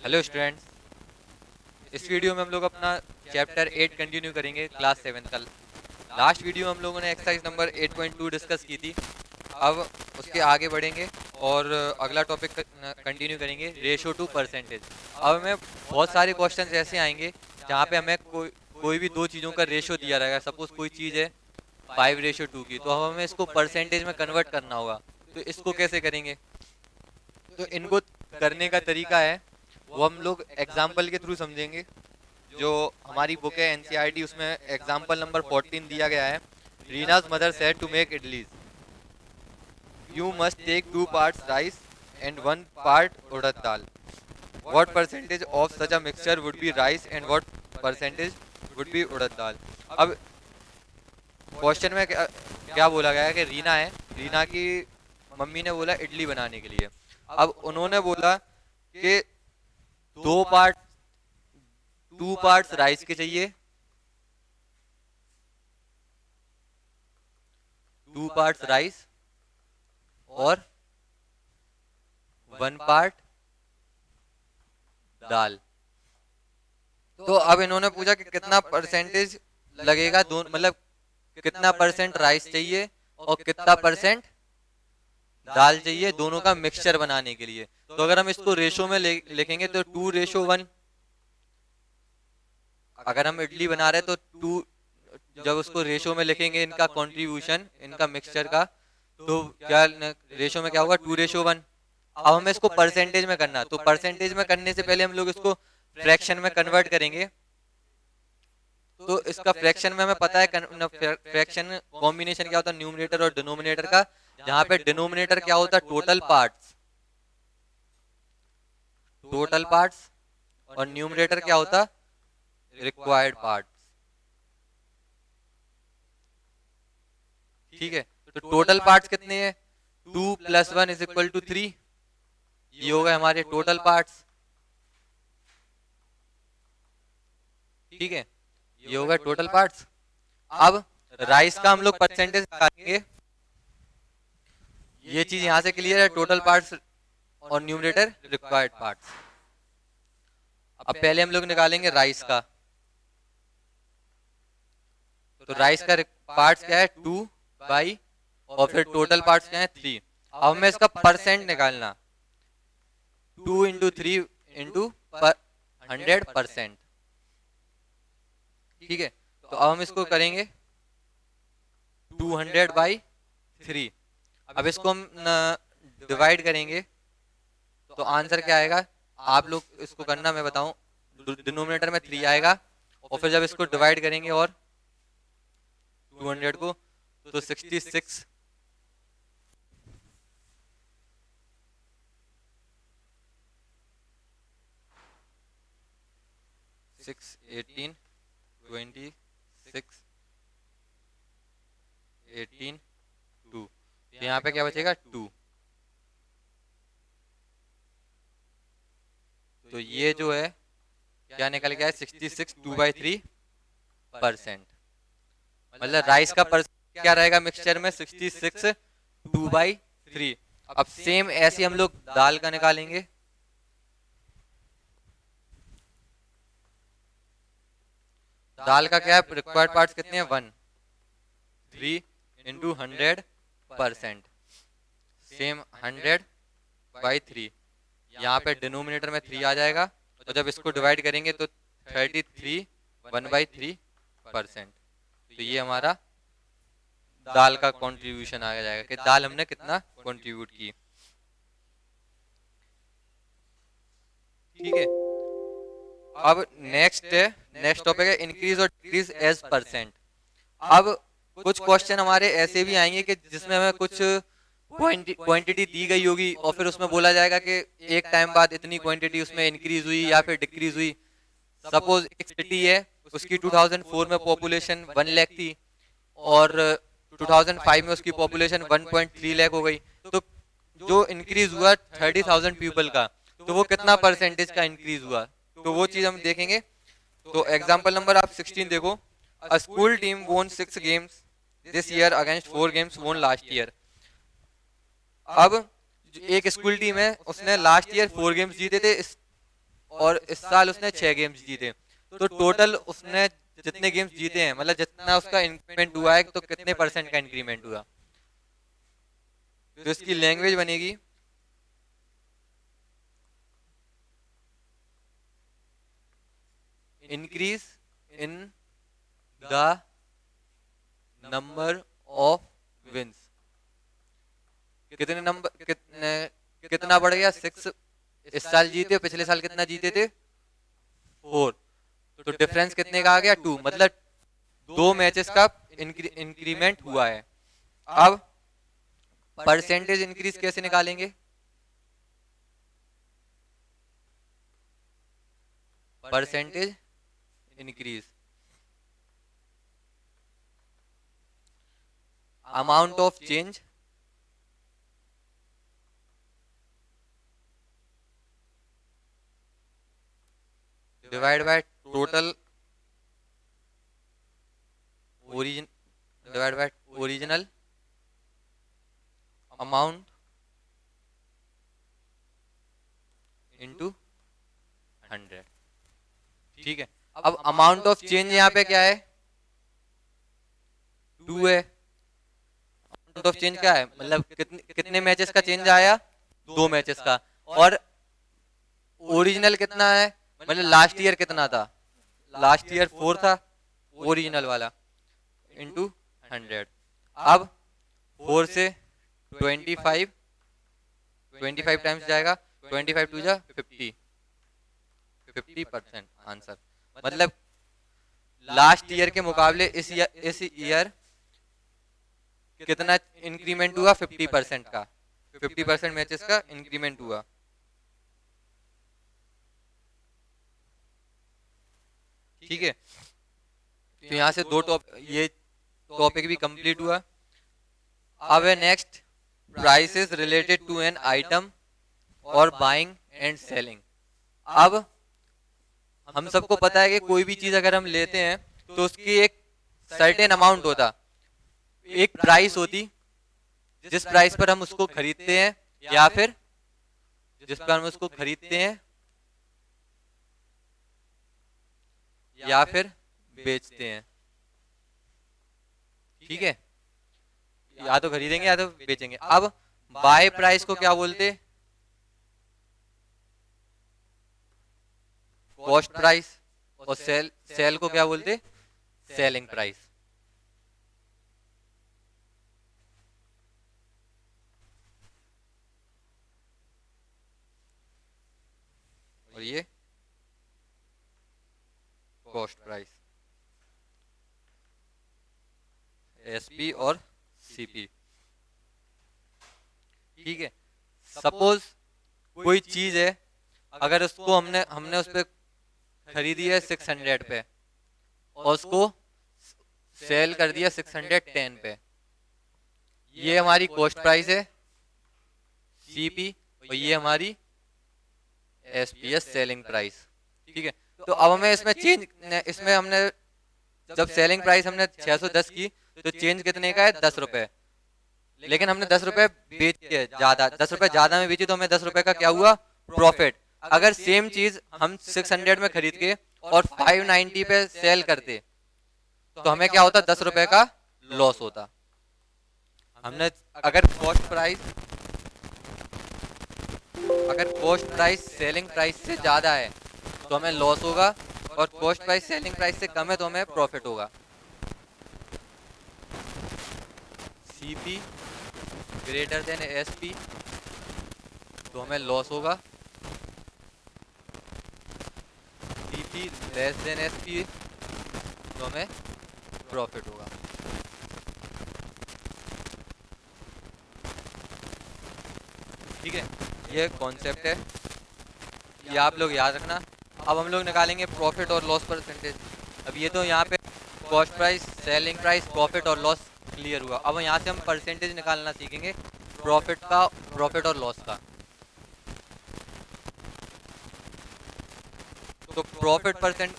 Hello students, इस video में हम लोग अपना चैप्टर 8 कंटिन्यू करेंगे क्लास 7 का। लास्ट वीडियो हम लोगों ने एक्सरसाइज नंबर 8.2 डिस्कस की थी। अब उसके आगे बढ़ेंगे और अगला टॉपिक कंटिन्यू करेंगे, रेशो टू परसेंटेज। अब हमें बहुत सारे क्वेश्चंस ऐसे आएंगे जहाँ पे हमें कोई भी दो चीज़ों का रेशो दिया रहेगा। सपोज कोई चीज़ है 5:2 की, तो अब हमें इसको परसेंटेज में कन्वर्ट करना होगा। तो इसको कैसे करेंगे? तो इनको करने का तरीका है वो हम लोग एग्जाम्पल के थ्रू समझेंगे। जो हमारी बुक है एनसीईआरटी, उसमें एग्जाम्पल नंबर 14 दिया गया है। Reena's mother said to make idlis, you must take 2 parts rice and 1 part urad dal. What percentage of such a mixture would be rice and what percentage would be urad dal. अब क्वेश्चन में क्या बोला गया है कि रीना है, रीना की मम्मी ने बोला इडली बनाने के लिए। अब उन्होंने बोला कि 2 parts राइस के चाहिए, 2 parts राइस और 1 part दाल। तो अब इन्होंने पूछा कि कितना परसेंटेज लगेगा, दोनों मतलब कितना परसेंट राइस चाहिए और कितना परसेंट दाल चाहिए दोनों का मिक्सचर बनाने के लिए। तो अगर हम इसको रेशो में लिखेंगे तो 2:1। अगर हम इडली बना रहे तो 2, जब उसको रेशो में लिखेंगे इनका कंट्रीब्यूशन इनका मिक्सचर का, तो क्या रेशो में क्या होगा? 2:1। अब हमें इसको परसेंटेज में करना, तो परसेंटेज में करने से पहले हम लोग इसको फ्रैक्शन में कन्वर्ट करेंगे। तो इसका फ्रैक्शन में हमें पता है फ्रैक्शन कॉम्बिनेशन क्या होता है, न्यूमरेटर और डिनोमिनेटर का। जहां पे डिनोमिनेटर क्या होता है? टोटल पार्ट्स और न्यूमरेटर क्या होता? Required parts. ठीक है, तो टोटल पार्ट्स कितने हैं? 2 + 1 = 3। ये हो गए हमारे टोटल पार्ट्स। ठीक है, ये हो गए टोटल पार्ट्स। अब राइस का हम लोग परसेंटेज निकालेंगे। ये चीज यहां से क्लियर है, टोटल पार्ट्स और न्यूमरेटर रिक्वायर्ड पार्ट्स। अब पहले हम लोग निकालेंगे राइस का। तो राइस का पार्ट्स क्या है? 2 और फिर टोटल पार्ट्स क्या है? 3। अब हमें इसका परसेंट निकालना, 2 × 3 × 100%। ठीक है, तो अब हम इसको करेंगे 200/3। अब इसको हम डिवाइड करेंगे तो आंसर क्या आएगा? आप लोग इसको करना, मैं बताऊं। डिनोमिनेटर में 3 आएगा और फिर जब इसको डिवाइड करेंगे और 200 को, तो 66 6 18 26 18 2। तो यहाँ पे क्या बचेगा? 2। तो ये जो है क्या निकल गया है? 66 2/3%। मतलब राइस का परसेंट क्या रहेगा मिक्सचर में? 66 2/3। अब सेम ऐसे हम लोग दाल का निकालेंगे। दाल का क्या है? रिक्वायर्ड पार्ट्स कितने हैं? 1। 3 × 100%। सेम 100/3। यहाँ पे डिनोमिनेटर में 3 आ जाएगा और जब इसको डिवाइड करेंगे तो 33 1/3%। तो ये हमारा दाल का कंट्रीब्यूशन आ जाएगा कि दाल हमने कितना कंट्रीब्यूट की। ठीक है, अब नेक्स्ट टॉपिक है इंक्रीज और डिक्रीज एज परसेंट। अब कुछ क्वेश्चन हमारे ऐसे भी आएंगे कि जिसमें हमें कुछ क्वांटिटी दी गई होगी और फिर उसमें बोला जाएगा कि एक टाइम बाद इतनी क्वांटिटी उसमें इंक्रीज हुई या फिर डिक्रीज हुई। सपोज एक सिटी है, उसकी 2004 में पॉपुलेशन 1 लाख थी और 2005 में उसकी पॉपुलेशन 1.3 लाख हो गई। तो जो इंक्रीज हुआ 30,000 पीपल का, तो वो कितना परसेंटेज का इंक्रीज हुआ, तो वो चीज हम देखेंगे। तो एग्जाम्पल नंबर आप 16 देखो। अ स्कूल टीम वोन 6 games this year against 4 games वोन लास्ट ईयर। अब एक स्कूल टीम है, उसने लास्ट ईयर 4 गेम्स जीते थे और इस साल उसने 6 गेम्स जीते, तो टोटल उसने जितने गेम्स जीते हैं, मतलब जितना उसका इंक्रीमेंट हुआ है, तो कितने परसेंट का इंक्रीमेंट हुआ। तो इसकी लैंग्वेज बनेगी increase in the number of wins. कितने नंबर कितना बढ़ गया, 6 इस साल जीते, पिछले साल कितना जीते थे, 4, तो डिफरेंस कितने का आ गया, 2, मतलब 2 मैचेस का इंक्रीमेंट हुआ है। अब परसेंटेज इंक्रीज कैसे निकालेंगे, percentage increase amount of change divide by total original amount into 100। ठीक है, अब अमाउंट ऑफ चेंज यहाँ पे क्या है, 2 है। अमाउंट ऑफ चेंज क्या है, मतलब कितने मैचेस का चेंज आया, 2 मैचेस का। और ओरिजिनल कितना है, मतलब लास्ट ईयर कितना था, लास्ट ईयर 4 था ओरिजिनल वाला, इनटू 100। अब 4 से 25 टाइम्स जाएगा, 25 टू जा 50% आंसर। मतलब लास्ट ईयर के मुकाबले इस ईयर कितना इंक्रीमेंट हुआ, 50% का, 50% मैचेस का इंक्रीमेंट हुआ। ठीक है, तो यहाँ से ये टॉपिक भी कंप्लीट हुआ। अब है next, prices related to an item और बाइंग एंड सेलिंग। अब हम सबको पता है कि कोई भी चीज अगर हम लेते हैं तो उसकी एक सर्टेन अमाउंट होता, एक प्राइस होती जिस प्राइस पर हम उसको खरीदते हैं, या फिर जिस पर हम उसको खरीदते हैं या फिर बेचते हैं। ठीक है, या तो खरीदेंगे या तो बेचेंगे। अब बाय प्राइस को क्या बोलते, कॉस्ट प्राइस, और सेल को क्या बोलते, सेलिंग प्राइस। और ये कॉस्ट प्राइस, एसपी और सीपी। ठीक है, सपोज कोई चीज है, अगर उसको हमने उस पर खरीदी है 600 पे और उसको सेल कर दिया 610 पे, ये हमारी कॉस्ट प्राइस है सीपी, और ये हमारी एसपीएस सेलिंग प्राइस। ठीक है, तो अब हमें इसमें हमने जब सेलिंग प्राइस हमने 610 की, तो चेंज कितने का है, 10 रुपए। लेकिन हमने 10 रुपए बेच के ज्यादा, 10 रुपए ज्यादा में बेची, तो हमें 10 रुपए का क्या हुआ, प्रॉफिट। अगर सेम चीज हम 600 में खरीद के और 590 पे सेल करते, तो हमें क्या होता, 10 रुपए का लॉस होता। हमने अगर कॉस्ट प्राइस सेलिंग प्राइस से ज्यादा है तो हमें लॉस होगा, और कॉस्ट प्राइस सेलिंग प्राइस से कम है तो हमें प्रॉफिट होगा। सीपी ग्रेटर देन एसपी तो हमें लॉस होगा, सीपी लेस देन एसपी तो हमें प्रॉफिट होगा। ठीक है, ये कॉन्सेप्ट है, ये आप लोग याद रखना। अब हम लोग निकालेंगे प्रॉफिट और लॉस परसेंटेज। अब ये तो यहाँ पे cost price, selling price, profit और लॉस क्लियर हुआ। अब यहाँ से हम परसेंटेज निकालना सीखेंगे प्रॉफिट और लॉस का। तो प्रॉफिट परसेंट,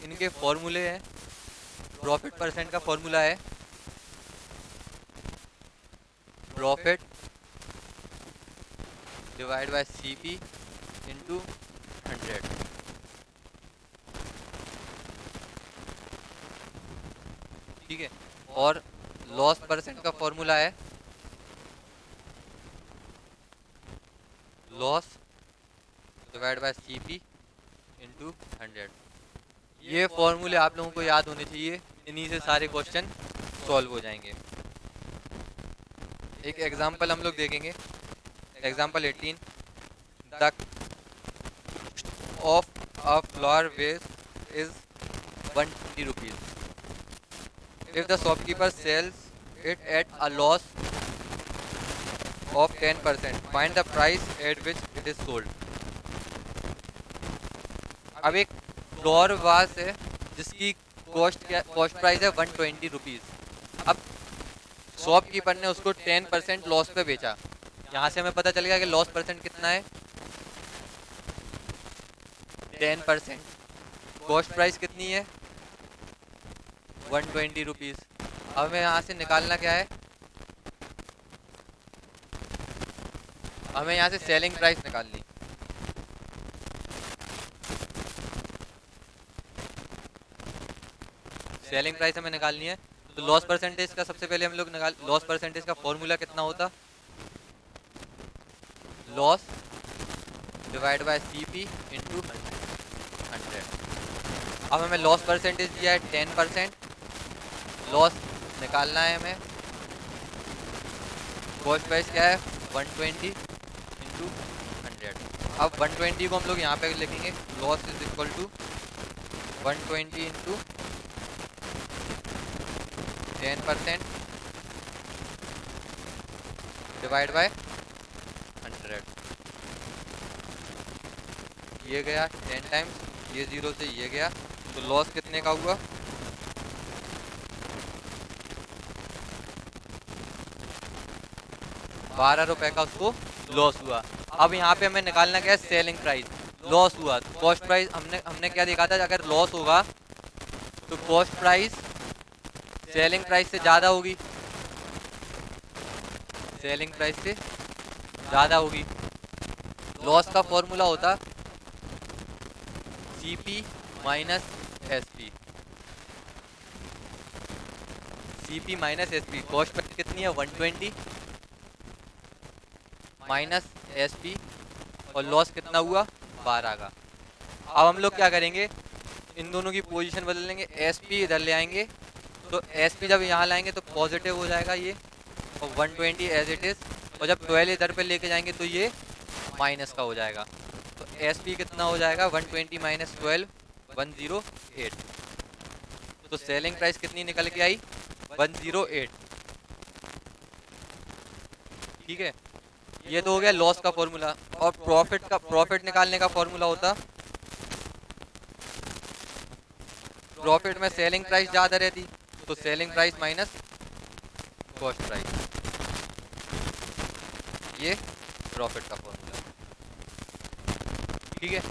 इनके फॉर्मूले हैं। प्रॉफिट परसेंट का फॉर्मूला है profit divide by CP into 100। ठीक है, और लॉस परसेंट का फॉर्मूला है loss divide by CP into 100। ये फॉर्मूले आप लोगों को याद होने चाहिए, इन्हीं से सारे क्वेश्चन सॉल्व हो जाएंगे। एक एग्जांपल हम लोग देखेंगे, example 18। The of a flower vase is 120 rupees. If the shopkeeper sells it at a loss of 10%, find the price at which it is sold. अब एक फ्लावर वास है जिसकी कॉस्ट प्राइस है 120 रुपीज। अब shopkeeper ने उसको 10% loss पे बेचा। यहाँ से हमें पता चल गया कि लॉस परसेंट कितना है, 10%। कॉस्ट प्राइस कितनी है, 120 रुपीज। अब हमें यहाँ से निकालना क्या है, हमें यहाँ से सेलिंग प्राइस निकालनी। सेलिंग प्राइस हमें निकालनी है, तो लॉस परसेंटेज का सबसे पहले हम लोग लॉस परसेंटेज का फॉर्मूला कितना होता, loss divide by CP into 100। अब हमें लॉस परसेंटेज दिया है 10%, लॉस निकालना है हमें। कॉस्ट प्राइस क्या है 120 इंटू 100। अब 120 को हम लोग यहाँ पे लिखेंगे, loss is equal to 120 into 10% divide by 100। ये गया 10 टाइम्स, ये 0 से ये गया, तो लॉस कितने का हुआ, 12 रुपए का उसको लॉस हुआ। अब यहाँ पे हमें निकालना क्या है, सेलिंग प्राइस। लॉस हुआ तो कॉस्ट प्राइस, हमने क्या देखा था, अगर लॉस होगा तो कॉस्ट प्राइस सेलिंग प्राइस से ज़्यादा होगी, सेलिंग प्राइस से ज़्यादा होगी। लॉस का फॉर्मूला होता CP minus SP, CP minus SP. Cost price कितनी है 120 माइनस एसपी, और लॉस कितना हुआ 12 का। अब हम लोग क्या करेंगे, इन दोनों की पोजीशन बदल लेंगे, एसपी इधर ले आएंगे, तो एसपी जब यहाँ लाएंगे तो पॉजिटिव हो जाएगा ये, और 120 एज इट इज, और जब 12 इधर पे लेके जाएंगे तो ये माइनस का हो जाएगा। तो एसपी कितना हो जाएगा 120 माइनस 12, 108। तो सेलिंग प्राइस कितनी निकल के आई 108। ठीक है, ये तो हो गया लॉस का फॉर्मूला। और प्रॉफिट निकालने का फॉर्मूला होता, प्रॉफिट में सेलिंग प्राइस ज़्यादा रहती, तो selling price minus cost price, ये प्रॉफिट का फॉर्मूला। ठीक है,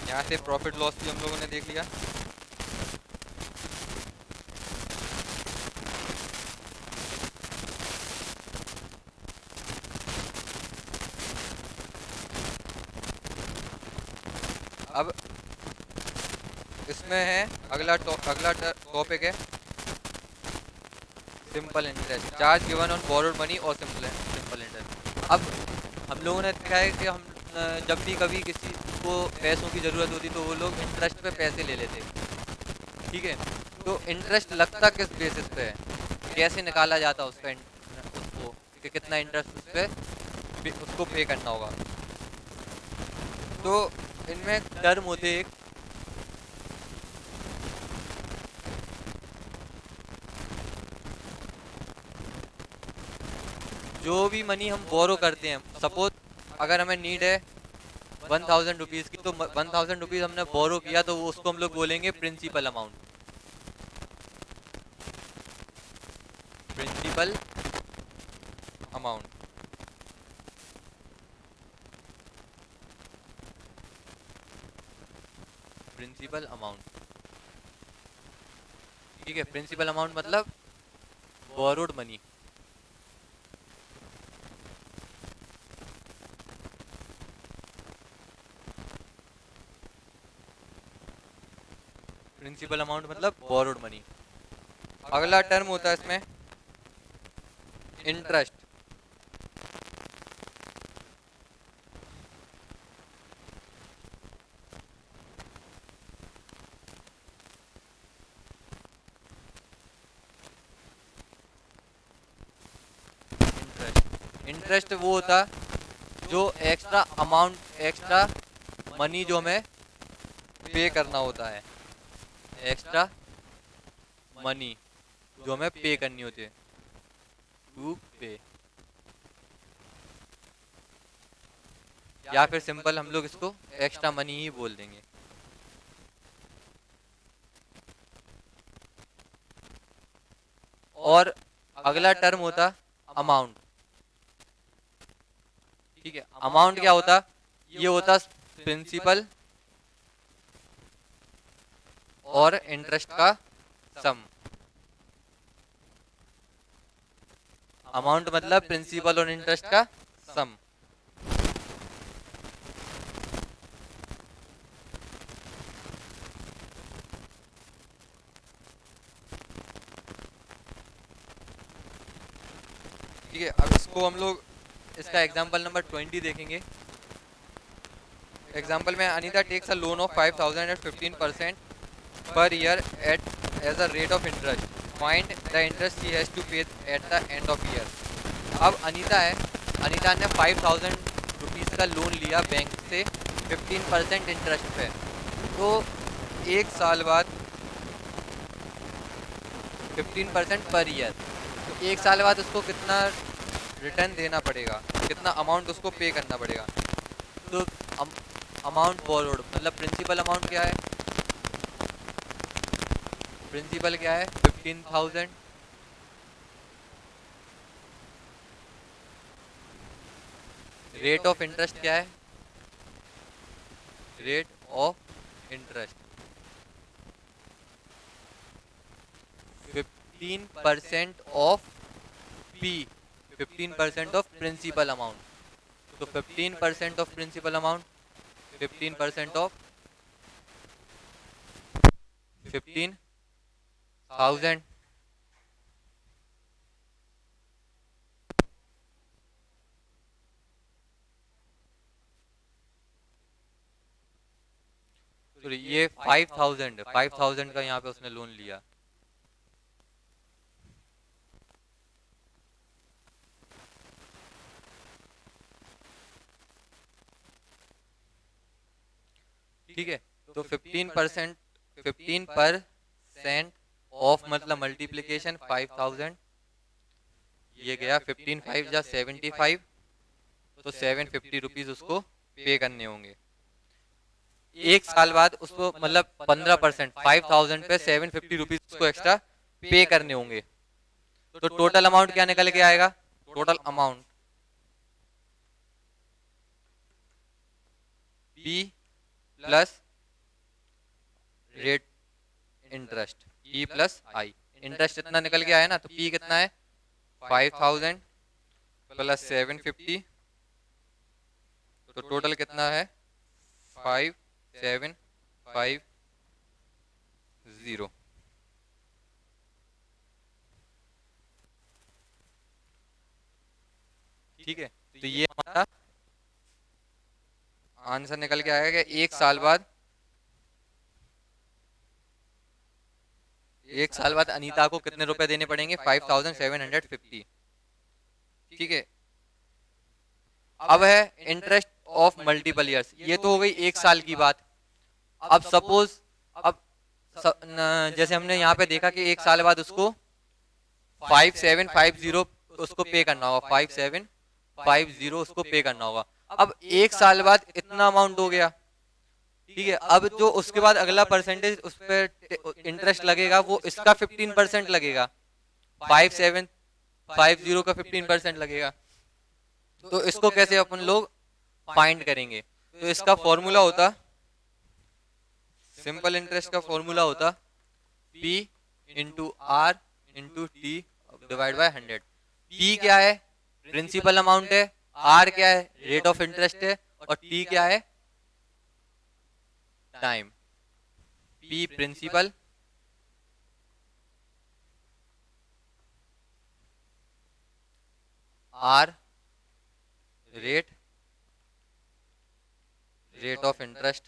यहाँ से प्रॉफिट लॉस भी हम लोगों ने देख लिया। अब इसमें है अगला टॉपिक है simple interest, charge given on borrowed money और सिंपल इंटरेस्ट। अब हम लोगों ने देखा है कि हम जब भी कभी किसी को पैसों की ज़रूरत होती तो वो लोग इंटरेस्ट पे पैसे ले लेते। ठीक है, तो इंटरेस्ट लगता किस बेसिस पे है, कैसे निकाला जाता उसका उसको कि कितना इंटरेस्ट उस पर उसको पे करना होगा। तो इनमें टर्म होते एक, जो भी मनी हम बोरो करते हैं, सपोज अगर हमें नीड है 1000 रुपीज़ की, तो 1000 रुपीज़ हमने बोरो किया तो उसको हम लोग बोलेंगे principal amount, principal amount. Principal amount, ठीक है, प्रिंसिपल अमाउंट मतलब बोरोड मनी। प्रिंसिपल अमाउंट मतलब बोरोड मनी। अगला टर्म होता है इसमें इंटरेस्ट। इंटरेस्ट वो होता जो एक्स्ट्रा अमाउंट, एक्स्ट्रा मनी जो हमें पे करना होता है, एक्स्ट्रा मनी जो हमें पे करनी होती है, टू पे। या फिर सिंपल हम लोग इसको एक्स्ट्रा मनी ही बोल देंगे। और अगला टर्म होता अमाउंट। ठीक है, अमाउंट क्या होता, ये होता प्रिंसिपल और इंटरेस्ट का सम। अमाउंट मतलब प्रिंसिपल और इंटरेस्ट का सम। ठीक है, अब इसको हम लोग इसका एग्जांपल नंबर 20 देखेंगे। एग्जांपल में Anita takes a loan of 5000 at 15% per year at as a rate of interest. Find the interest she has to pay at the end of year. अब अनीता है, अनीता ने 5000 रुपीज़ का लोन लिया बैंक से 15% interest पे। तो एक साल बाद 15% पर ईयर, तो एक साल बाद उसको कितना रिटर्न देना पड़ेगा, कितना अमाउंट उसको पे करना पड़ेगा। तो अमाउंट बोरोड मतलब प्रिंसिपल अमाउंट क्या है, प्रिंसिपल क्या है 15,000, रेट ऑफ इंटरेस्ट क्या है, rate of interest 15% of P, 15% of principal amount. तो 15% ऑफ प्रिंसिपल अमाउंट, 15% ऑफ 15,000, तो ये 5,000 का यहाँ पे उसने लोन लिया। ठीक है, तो 15% ऑफ मतलब मल्टीप्लीकेशन 5,000, ये गया 15 5 जा 75, तो 750 रुपीज उसको पे करने होंगे। एक साल बाद उसको मतलब 15%, 5,000 पे 750 रुपीज उसको एक्स्ट्रा पे करने होंगे। तो टोटल अमाउंट क्या निकल के आएगा, total amount P plus rate interest, E plus I. Interest इतना निकल के आया ना, तो पी कितना है 5,000 प्लस 750, तो टोटल कितना है 5750। ठीक है, तो ये हमारा आंसर निकल के आएगा कि एक साल बाद अनीता को कितने रुपए देने पड़ेंगे 5750। ठीक है, अब है इंटरेस्ट ऑफ मल्टीपल ईयर्स, ये तो हो गई एक साल की बात। अब सपोज अब जैसे हमने यहाँ पे देखा कि एक साल बाद उसको 5750 उसको पे करना होगा, 5750 उसको पे करना होगा। अब एक साल बाद इतना अमाउंट हो गया। ठीक है, अब जो उसके बाद अगला परसेंटेज उस पर इंटरेस्ट लगेगा वो इसका 15% लगेगा, 5750 का 15% लगेगा। तो इसको कैसे अपन लोग फाइंड करेंगे, तो इसका फॉर्मूला होता, सिंपल इंटरेस्ट का फॉर्मूला होता P into R into T divide by 100। P क्या है, प्रिंसिपल अमाउंट है, R क्या है, रेट ऑफ इंटरेस्ट है, और T क्या है, time. P principal, R rate of interest,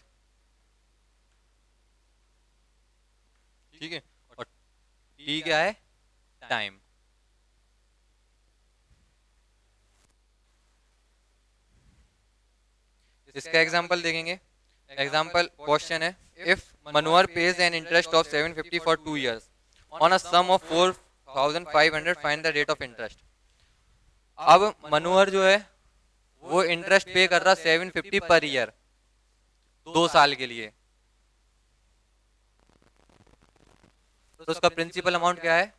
ठीक है, और T क्या है, टाइम। इसका एग्जांपल देखेंगे। एग्जांपल क्वेश्चन है, if Manohar pays an interest of 750 for 2 years on a sum of 4500, find the rate of interest. अब मनोहर जो है वो इंटरेस्ट पे कर रहा 750 पर ईयर 2 साल के लिए, तो उसका प्रिंसिपल अमाउंट क्या है,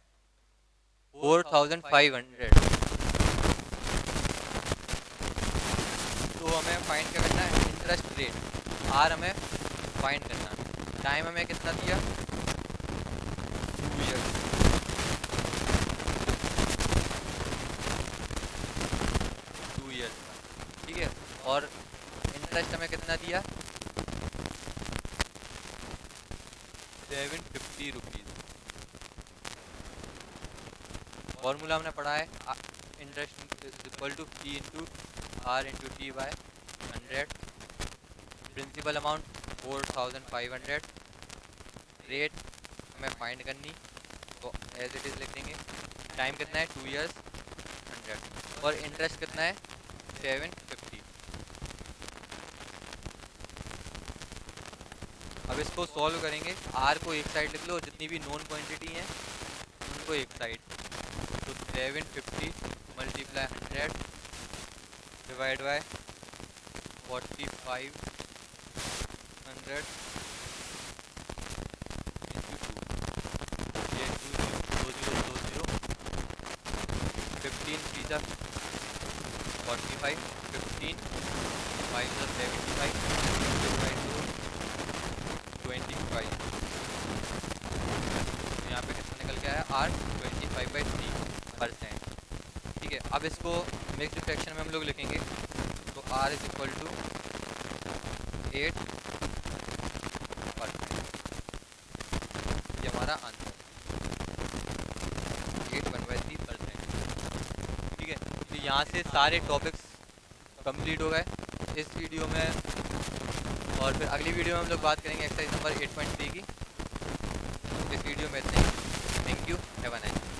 4500। तो हमें फाइंड क्या करना है, इंटरेस्ट रेट, आर हमें फाइंड करना है। टाइम हमें कितना दिया, 2 years, 2 years का, ठीक है। और इंटरेस्ट हमें कितना दिया, 750 रुपीज। फॉर्मूला हमने पढ़ा है, interest is equal to P into R into T by 100। Principal amount 4500, rate हमें फाइंड करनी, तो एज इट इज लिख देंगे। टाइम कितना है, 2 years, 100, और इंटरेस्ट कितना है, 750। अब इसको सॉल्व करेंगे। R को एक साइड लिख लो, जितनी भी नॉन क्वांटिटी हैं उनको एक साइड, तो 750 मल्टीप्लाई 100 डिवाइड बाय 4500 इंटू 2, ये 2020, 15 3 45, 15 5 75 by 2 25। यहाँ पे कितना निकल के आया, R 25/3%, ठीक है। अब इसको मिक्स्ड फ्रैक्शन में हम लोग लिखेंगे, तो R इज इक्वल टू 8%, ये हमारा आंसर, 8/1/3%, ठीक है। तो यहाँ से सारे टॉपिक्स कंप्लीट हो गए इस वीडियो में, और फिर अगली वीडियो में हम लोग बात करेंगे एक्सरसाइज नंबर 8.3 की। इस वीडियो में इतने ही। Thank you, have a nice day.